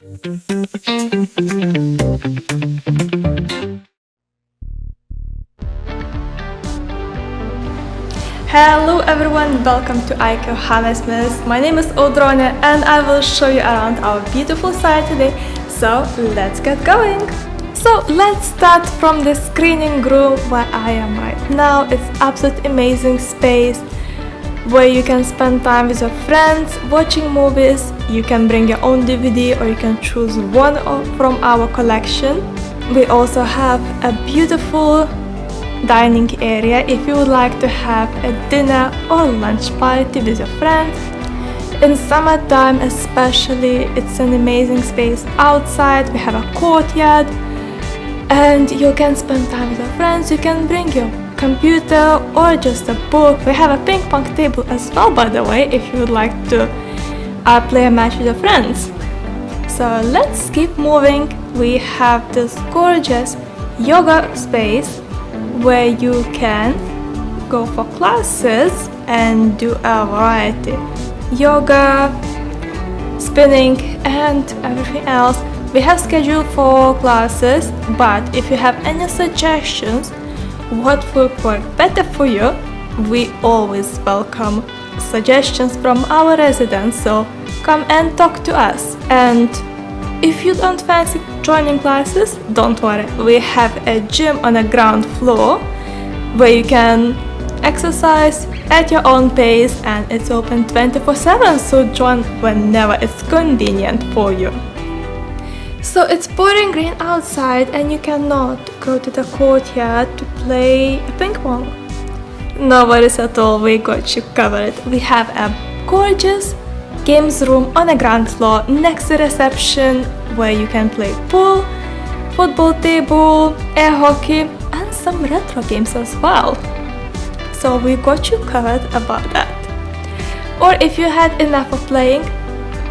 Hello everyone, welcome to IKEA Hammersmith. My name is Audrone and I will show you around our beautiful site today. So let's get going. So let's start from the screening room where I am right now. It's absolutely amazing space where you can spend time with your friends watching movies. You can bring your own DVD or you can choose one from our collection. We also have a beautiful dining area if you would like to have a dinner or lunch party with your friends. In summertime especially, it's an amazing space outside. We have a courtyard and you can spend time with your friends. You can bring your computer or just a book. We have a ping pong table as well, by the way, if you would like to play a match with your friends. So let's keep moving. We have this gorgeous yoga space where you can go for classes and do a variety: yoga, spinning and everything else. We have scheduled 4 classes, but if you have any suggestions what would work better for you, we always welcome suggestions from our residents, so come and talk to us. And if you don't fancy joining classes, don't worry, we have a gym on the ground floor where you can exercise at your own pace and it's open 24/7, so join whenever it's convenient for you. So it's pouring rain outside and you cannot go to the courtyard to play ping pong. No worries at all, we got you covered. We have a gorgeous games room on the ground floor next to the reception where you can play pool, football table, air hockey and some retro games as well. So we got you covered about that. Or if you had enough of playing,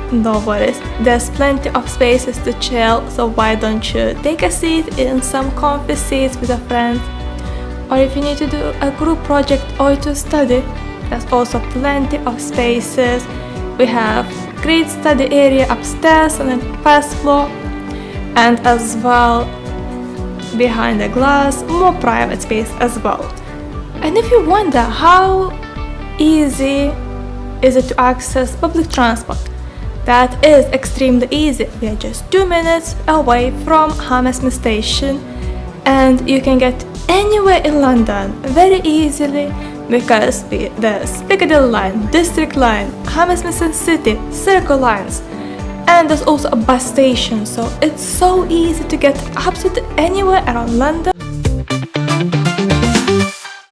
no worries, there's plenty of spaces to chill, so why don't you take a seat in some comfy seats with a friend. Or if you need to do a group project or to study, there's also plenty of spaces. We have great study area upstairs on the first floor and as well behind the glass more private space as well. And if you wonder how easy is it to access public transport, that is extremely easy. We are just 2 minutes away from Hammersmith station and you can get anywhere in London very easily because there's Piccadilly line, District line, Hammersmith City, Circle lines, and there's also a bus station, so it's so easy to get absolutely anywhere around London.